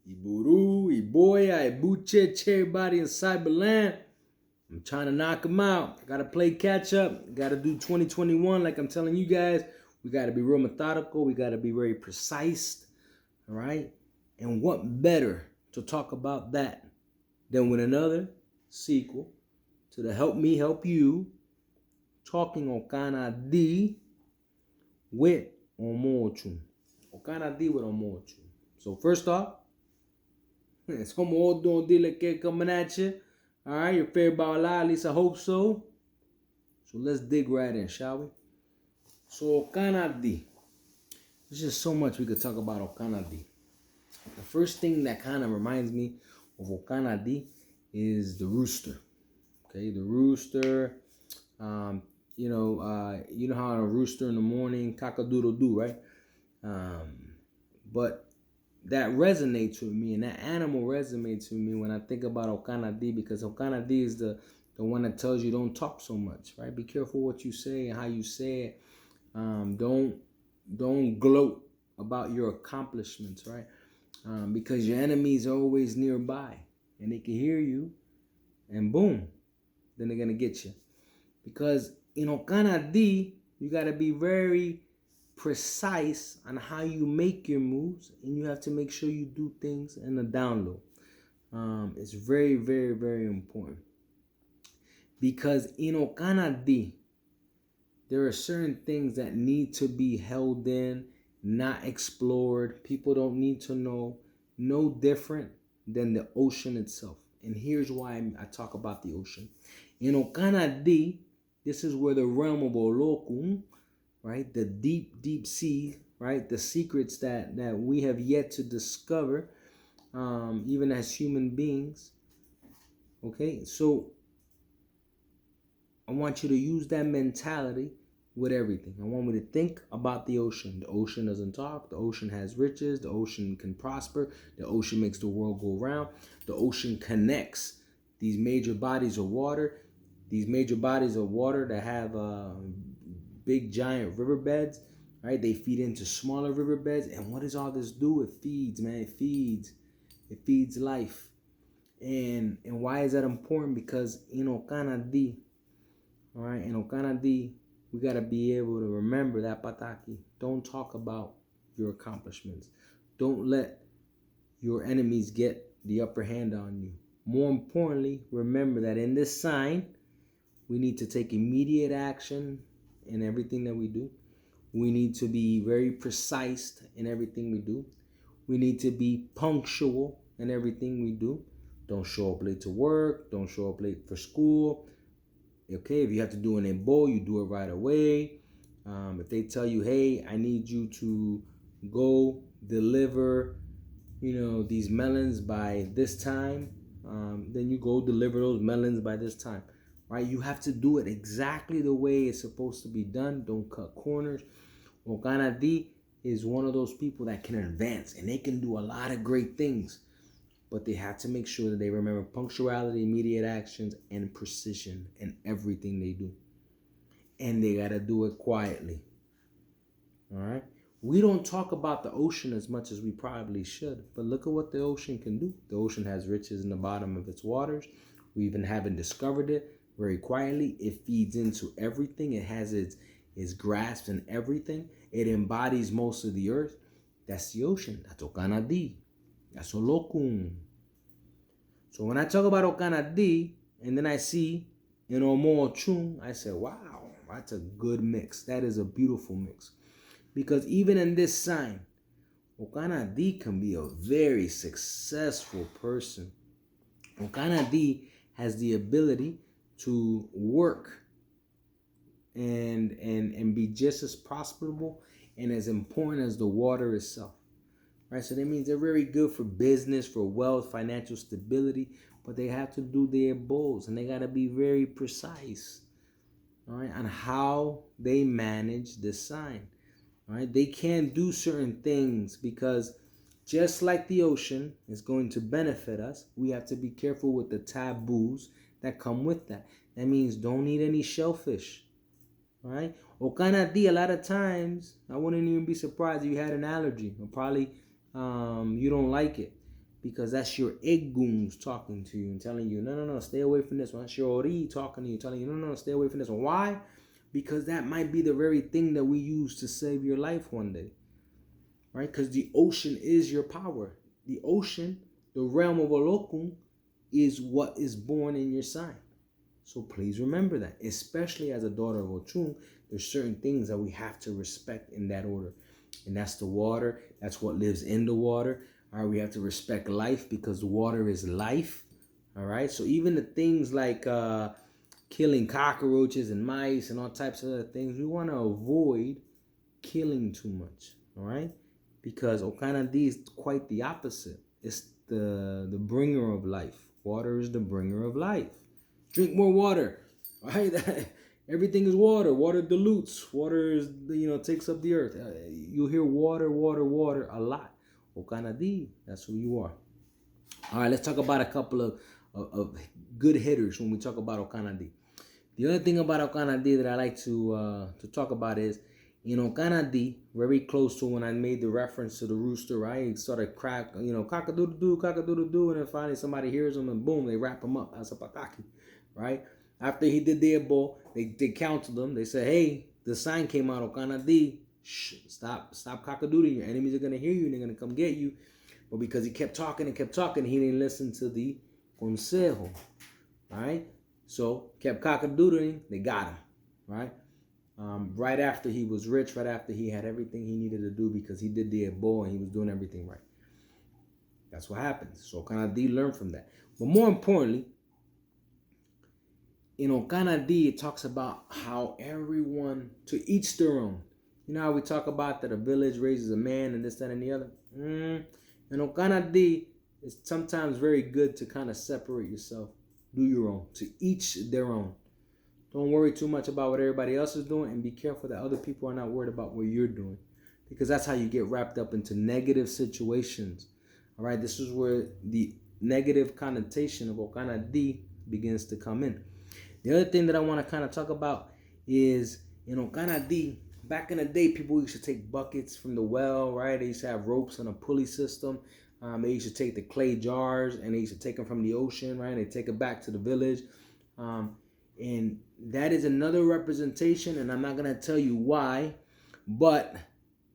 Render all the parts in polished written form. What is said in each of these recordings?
Iburu, Iboya, Ibuche, everybody in Cyberland. I'm trying to knock them out. I gotta play catch up. Gotta do 2021 like I'm telling you guys. We gotta be real methodical. We gotta be very precise. All right? And what better to talk about that than with another sequel to the Help Me Help You, talking Okana Odi with Omo Oshun. Okana Odi with Omo Oshun. So first off, it's Omo Oshun coming at you. All right, your favorite Bala, at least I hope so. So let's dig right in, shall we? So Okana Odi. There's just so much we could talk about Okana Odi. The first thing that kind of reminds me of Okana Odi is the rooster. Okay, the rooster. You know how a rooster in the morning, cock-a-doodle-doo, right? But that resonates with me, and that animal resonates with me when I think about Okana Odi, because Okana Odi is the one that tells you don't talk so much, right? Be careful what you say and how you say it. Don't gloat about your accomplishments, right? Because your enemies are always nearby, and they can hear you, and boom, then they're gonna get you. Because in Okana Odi, you gotta be very precise on how you make your moves, and you have to make sure you do things in the down low. It's very, very, very important. Because in Okana Odi, there are certain things that need to be held in, not explored. People don't need to know. No different than the ocean itself. And here's why I talk about the ocean. In Okana Odi, this is where the realm of Olokun, right, the deep, deep sea, right, the secrets that we have yet to discover, even as human beings. Okay, so I want you to use that mentality with everything. I want you to think about the ocean. The ocean doesn't talk. The ocean has riches. The ocean can prosper. The ocean makes the world go round. The ocean connects these major bodies of water. These major bodies of water that have big giant riverbeds, right? They feed into smaller riverbeds. And what does all this do? It feeds, man. It feeds. It feeds life. And why is that important? Because in Okana Odi, all right, in Okana Odi, we got to be able to remember that pataki. Don't talk about your accomplishments. Don't let your enemies get the upper hand on you. More importantly, remember that in this sign, we need to take immediate action in everything that we do. We need to be very precise in everything we do. We need to be punctual in everything we do. Don't show up late to work. Don't show up late for school. Okay, if you have to do an ebo, you do it right away. If they tell you, hey, I need you to go deliver, these melons by this time, then you go deliver those melons by this time, right? You have to do it exactly the way it's supposed to be done. Don't cut corners. Okana Odi is one of those people that can advance, and they can do a lot of great things. But they have to make sure that they remember punctuality, immediate actions, and precision in everything they do. And they got to do it quietly. All right? We don't talk about the ocean as much as we probably should. But look at what the ocean can do. The ocean has riches in the bottom of its waters. We even haven't discovered it very quietly. It feeds into everything. It has its grasp in everything. It embodies most of the earth. That's the ocean. That's Okana Odi. That's Olokun. So when I talk about Okana Odi, and then I see Omo Oshun, I say, wow, that's a good mix. That is a beautiful mix. Because even in this sign, Okana Odi can be a very successful person. Okana Odi has the ability to work and be just as profitable and as important as the water itself. Right, so that means they're very good for business, for wealth, financial stability, but they have to do their bowls, and they got to be very precise, all right, on how they manage this sign. All right, they can't do certain things because just like the ocean is going to benefit us, we have to be careful with the taboos that come with that. That means don't eat any shellfish. All right, Okana Odi, a lot of times, I wouldn't even be surprised if you had an allergy, or probably you don't like it. because that's your eguns talking to you and telling you, no, no, no, stay away from this one. That's your ori talking to you, telling you, no, no, no, stay away from this one. Why? Because that might be the very thing that we use to save your life one day, right? Because the ocean is your power. The ocean, the realm of Olokun, is what is born in your sign. So please remember that, especially as a daughter of Ochun, there's certain things that we have to respect in that order. And that's the water. That's what lives in the water. All right, we have to respect life because the water is life. All right, so even the things like killing cockroaches and mice and all types of other things, we want to avoid killing too much. All right, because Okana D is quite the opposite. It's the bringer of life. Water is the bringer of life. Drink more water. All right, everything is water. Water dilutes. Water is, takes up the earth. You'll hear water, water, water a lot. Okana D, that's who you are. All right, let's talk about a couple of good hitters when we talk about Okana D. The other thing about Okana D that I like to talk about is, in Okana D, very close to when I made the reference to the rooster, right? He started cock-a-doodle-doo, cock-a-doodle-doo, and then finally somebody hears him and boom, they wrap him up as a pataki, right? After he did the ebo, they counseled him. They said, hey, the sign came out, Okana D, stop cock-a-doodling. Your enemies are going to hear you and they're going to come get you. But because he kept talking, he didn't listen to the consejo, right? So kept cock-a-doodling, they got him, right? Right after he was rich, right after he had everything he needed to do because he did the ebo and he was doing everything right. That's what happens. So Okana D learned from that. But more importantly, in Okana D, it talks about how everyone, to each their own. You know how we talk about that a village raises a man and this, that, and the other? In Okana D, it's sometimes very good to kind of separate yourself. Do your own. To each their own. Don't worry too much about what everybody else is doing and be careful that other people are not worried about what you're doing. Because that's how you get wrapped up into negative situations. All right, this is where the negative connotation of Okana D begins to come in. The other thing that I want to kind of talk about is in Okana D, back in the day, people used to take buckets from the well, right? They used to have ropes and a pulley system. They used to take the clay jars and they used to take them from the ocean, right? They take it back to the village. And that is another representation, and I'm not going to tell you why, but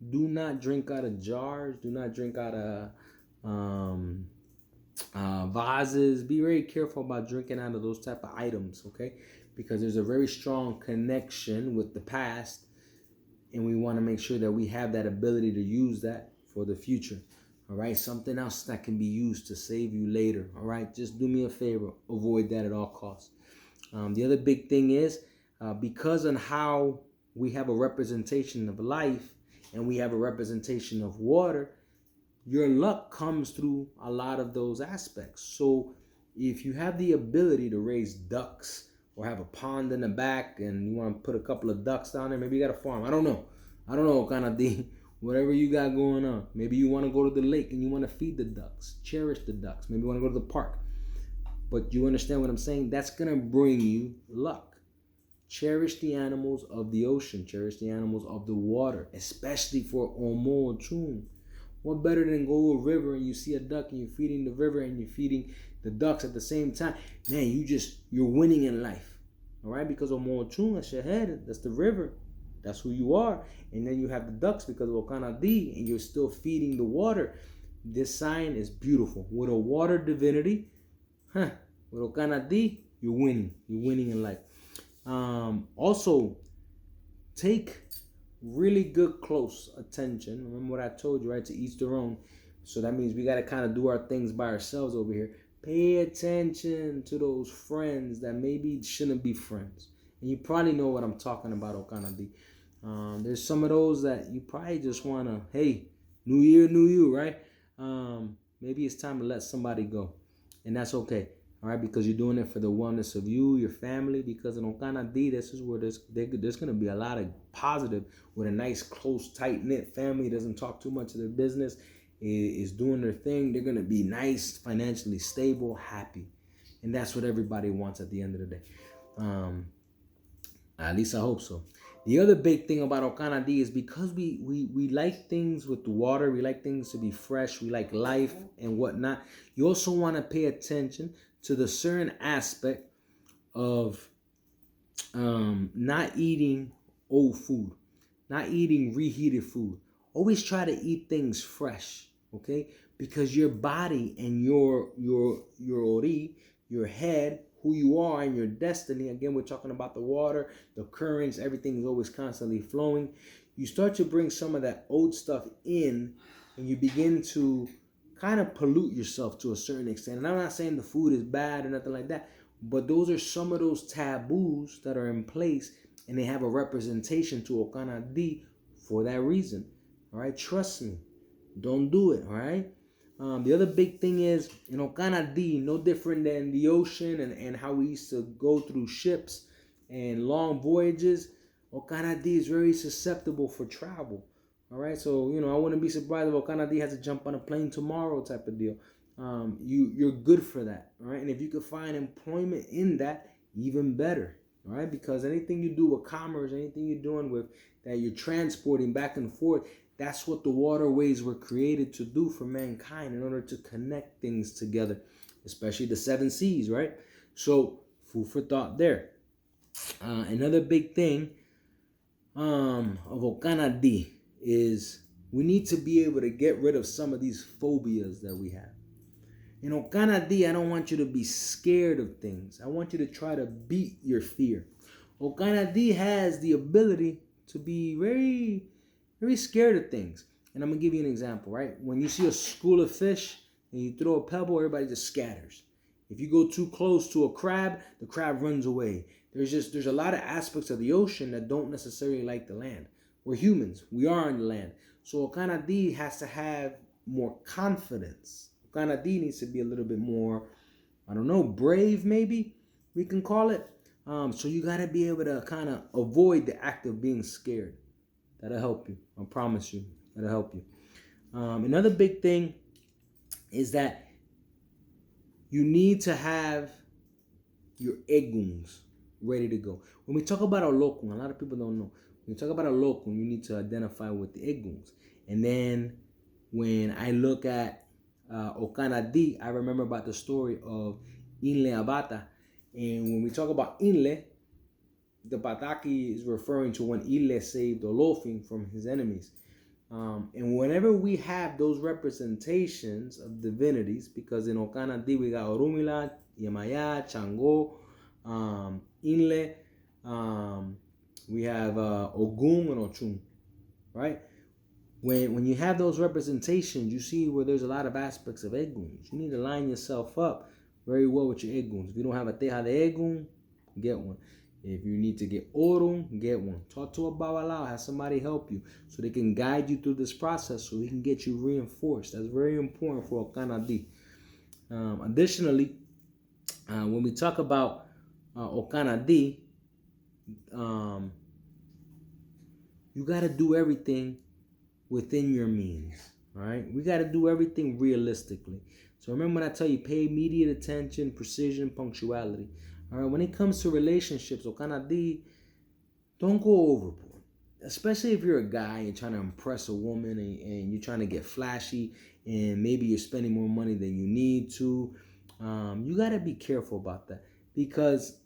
do not drink out of jars. Do not drink out of vases. Be very careful about drinking out of those type of items, okay? Because there's a very strong connection with the past, and we want to make sure that we have that ability to use that for the future. All right, something else that can be used to save you later. All right, just do me a favor, avoid that at all costs. The other big thing is because on how we have a representation of life and we have a representation of water, your luck comes through a lot of those aspects. So if you have the ability to raise ducks or have a pond in the back and you want to put a couple of ducks down there, maybe you got a farm. I don't know, kind of thing. Whatever you got going on. Maybe you want to go to the lake and you want to feed the ducks, cherish the ducks. Maybe you want to go to the park. But you understand what I'm saying? That's going to bring you luck. Cherish the animals of the ocean. Cherish the animals of the water, especially for Omo Oshun. What better than go to a river and you see a duck and you're feeding the river and you're feeding the ducks at the same time? Man, you're winning in life. All right? Because Omo Oshun, that's your head. That's the river. That's who you are. And then you have the ducks because of Okana D and you're still feeding the water. This sign is beautiful. With a water divinity, with Okana D, you're winning. You're winning in life. Also, take really good close attention. Remember what I told you, right? To each their own. So that means we got to kind of do our things by ourselves over here. Pay attention to those friends that maybe shouldn't be friends. And you probably know what I'm talking about, Okana D. There's some of those that you probably just want to, hey, new year, new you, right? Maybe it's time to let somebody go. And that's okay. All right, because you're doing it for the wellness of you, your family. Because in Okana D, this is where there's going to be a lot of positive with a nice, close, tight-knit family. Doesn't talk too much of their business, is doing their thing. They're going to be nice, financially stable, happy. And that's what everybody wants at the end of the day. At least I hope so. The other big thing about Okana D is because we like things with the water, we like things to be fresh, we like life and whatnot. You also want to pay attention to the certain aspect of not eating old food, not eating reheated food. Always try to eat things fresh, okay? Because your body and your ori, your head, who you are, and your destiny. Again, we're talking about the water, the currents. Everything is always constantly flowing. You start to bring some of that old stuff in, and you begin to kind of pollute yourself to a certain extent. And I'm not saying the food is bad or nothing like that, but those are some of those taboos that are in place, and they have a representation to Okana D for that reason. All right, trust me, don't do it. All right. The other big thing is in Okana D, no different than the ocean and how we used to go through ships and long voyages. Okana D is very susceptible for travel. All right, so I wouldn't be surprised if Okana D has to jump on a plane tomorrow, type of deal. You're good for that, all right. And if you could find employment in that, even better, all right. Because anything you do with commerce, anything you're doing with that you're transporting back and forth, that's what the waterways were created to do for mankind, in order to connect things together, especially the seven seas, right? So food for thought there. Another big thing of Okana D is we need to be able to get rid of some of these phobias that we have. In Okana D, I don't want you to be scared of things. I want you to try to beat your fear. Okana D has the ability to be very, very scared of things. And I'm going to give you an example, right? When you see a school of fish and you throw a pebble, everybody just scatters. If you go too close to a crab, the crab runs away. There's a lot of aspects of the ocean that don't necessarily like the land. We're humans. We are on the land. So Okana D has to have more confidence. Okana D needs to be a little bit more, I don't know, brave maybe we can call it. So you got to be able to kind of avoid the act of being scared. That'll help you. I promise you. That'll help you. Another big thing is that you need to have your eguns ready to go. When we talk about a lokun, a lot of people don't know. When you talk about a lokun, you need to identify with the eguns. And then when I look at Okana D, I remember about the story of Inle Abata. And when we talk about Inle, the Bataki is referring to when Ile saved Olofin from his enemies. And whenever we have those representations of divinities, because in Okana D we got Orumila, Yemaya, Chango, Inle, we have Ogun and Ochun, right? When you have those representations, you see where there's a lot of aspects of Eguns. You need to line yourself up very well with your Eguns. If you don't have a Teja de Egun, get one. If you need to get Orun, get one. Talk to a Babalao, have somebody help you so they can guide you through this process so we can get you reinforced. That's very important for Okana D. Additionally, when we talk about Okana D, you got to do everything within your means. All right, we got to do everything realistically. So remember when I tell you, pay immediate attention, precision, punctuality. All right, when it comes to relationships, Okana D, don't go overboard. Especially if you're a guy and trying to impress a woman and you're trying to get flashy and maybe you're spending more money than you need to. You got to be careful about that, because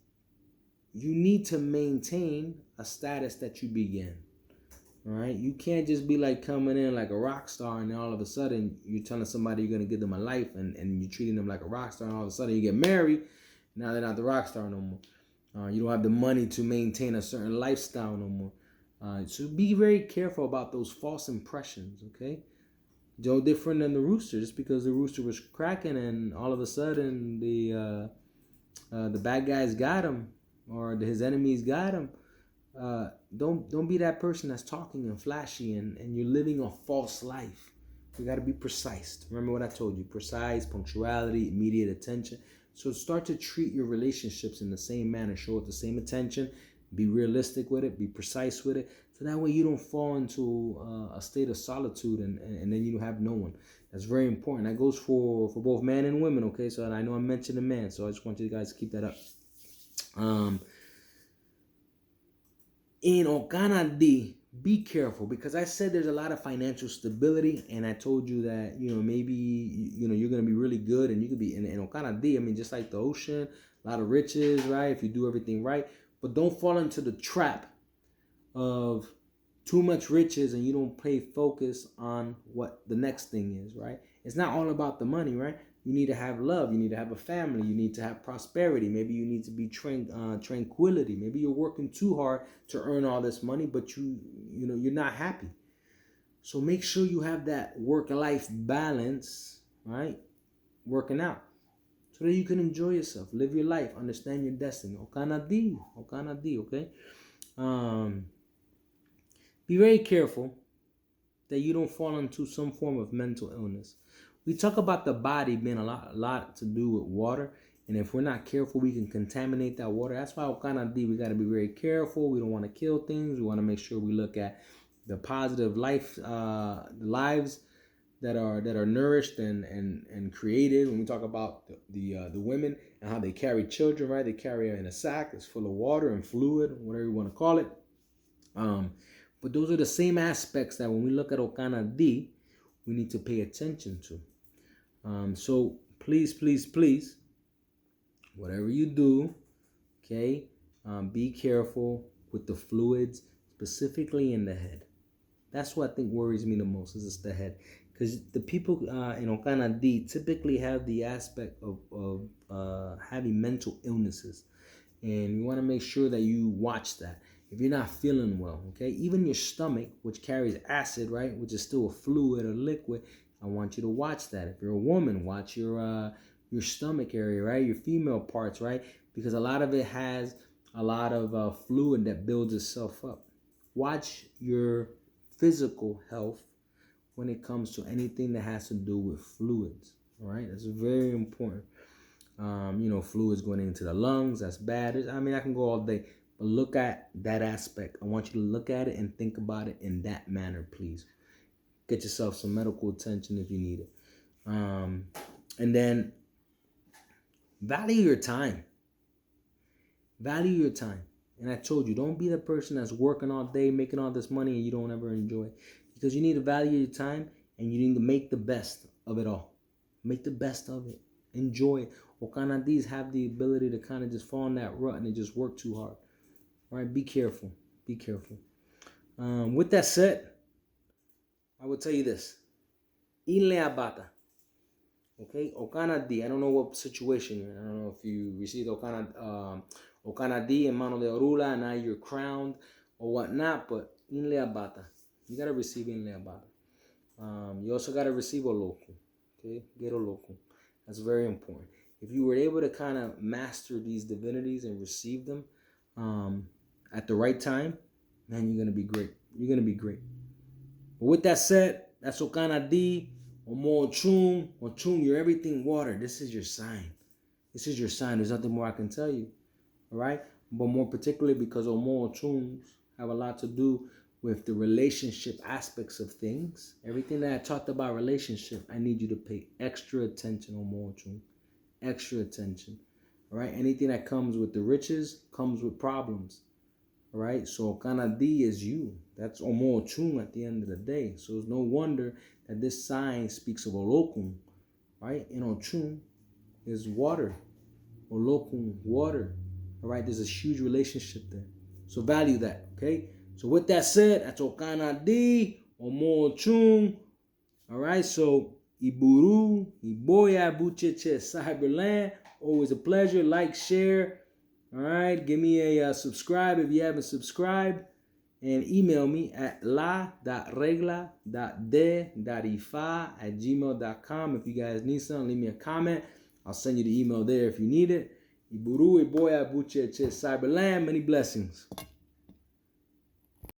you need to maintain a status that you began. All right, you can't just be like coming in like a rock star and then all of a sudden you're telling somebody you're gonna give them a life and you're treating them like a rock star, and all of a sudden you get married. Now they're not the rock star no more. You don't have the money to maintain a certain lifestyle no more. So be very careful about those false impressions. Okay, no different than the rooster. Just because the rooster was cracking and all of a sudden the bad guys got him or his enemies got him. Don't be that person that's talking and flashy and you're living a false life. You got to be precise. Remember what I told you: precise, punctuality, immediate attention. So start to treat your relationships in the same manner. Show it the same attention. Be realistic with it. Be precise with it. So that way you don't fall into a state of solitude and then you have no one. That's very important. That goes for both men and women. Okay, so I know I mentioned the man, so I just want you guys to keep that up. In Okana D, be careful, because I said there's a lot of financial stability, and I told you that maybe you're gonna be really good, and you could be in Okana D. I mean, just like the ocean, a lot of riches, right? If you do everything right, but don't fall into the trap of too much riches and you don't pay focus on what the next thing is, right? It's not all about the money, right? You need to have love. You need to have a family. You need to have prosperity. Maybe you need to be tranquility. Maybe you're working too hard to earn all this money, but you're not happy. So make sure you have that work-life balance, right? Working out, so that you can enjoy yourself, live your life, understand your destiny. Okana D, okay? Be very careful that you don't fall into some form of mental illness. We talk about the body being a lot to do with water, and if we're not careful, we can contaminate that water. That's why Okana D, we got to be very careful. We don't want to kill things. We want to make sure we look at the positive lives that are nourished and created. When we talk about the women and how they carry children, right? They carry it in a sack that's full of water and fluid, whatever you want to call it. But those are the same aspects that when we look at Okana D, we need to pay attention to. So please, whatever you do, okay, be careful with the fluids, specifically in the head. That's what I think worries me the most, is the head. Because the people in Okana D typically have the aspect of having mental illnesses. And you want to make sure that you watch that. If you're not feeling well, okay? Even your stomach, which carries acid, right? Which is still a fluid or liquid. I want you to watch that. If you're a woman, watch your stomach area, right? Your female parts, right? Because a lot of it has a lot of fluid that builds itself up. Watch your physical health when it comes to anything that has to do with fluids, all right? That's very important. Fluids going into the lungs, that's bad. I can go all day, but look at that aspect. I want you to look at it and think about it in that manner, please. Get yourself some medical attention if you need it. And then value your time. Value your time. And I told you, don't be the person that's working all day, making all this money, and you don't ever enjoy it. Because you need to value your time, and you need to make the best of it all. Make the best of it. Enjoy it. Okana Ds have the ability to kind of just fall in that rut and they just work too hard. All right, be careful. Be careful. With that said, I will tell you this. Inle abata. Okay, Okana D. I don't know what situation you're in. I don't know if you received Okana D in Mano de Orula and now you're crowned or whatnot, but Inle abata. You got to receive Inle abata. You also got to receive Oloku. Okay, get Oloku. That's very important. If you were able to kind of master these divinities and receive them at the right time, man, you're going to be great. You're going to be great. But with that said, that's Okana D, Omo Oshun. Oshun, you're everything water. This is your sign. This is your sign. There's nothing more I can tell you. All right? But more particularly because Omo Oshuns have a lot to do with the relationship aspects of things. Everything that I talked about relationship, I need you to pay extra attention, Omo Oshun. Extra attention. All right? Anything that comes with the riches comes with problems. All right? So Okana D is you. That's Omo Oshun at the end of the day. So it's no wonder that this sign speaks of Olokun. Right? And Oshun is water. Olokun, water. All right? There's a huge relationship there. So value that. Okay? So with that said, that's Okana D, Omo Oshun. All right? So Iburu, Iboya, Bucheche, Cyberland. Always a pleasure. Like, share. All right. Give me a subscribe if you haven't subscribed. And email me at la.regla.de.ifa@gmail.com. If you guys need something, leave me a comment. I'll send you the email there if you need it. Iburu, Iboya, Bucheche, Cyberland. Many blessings.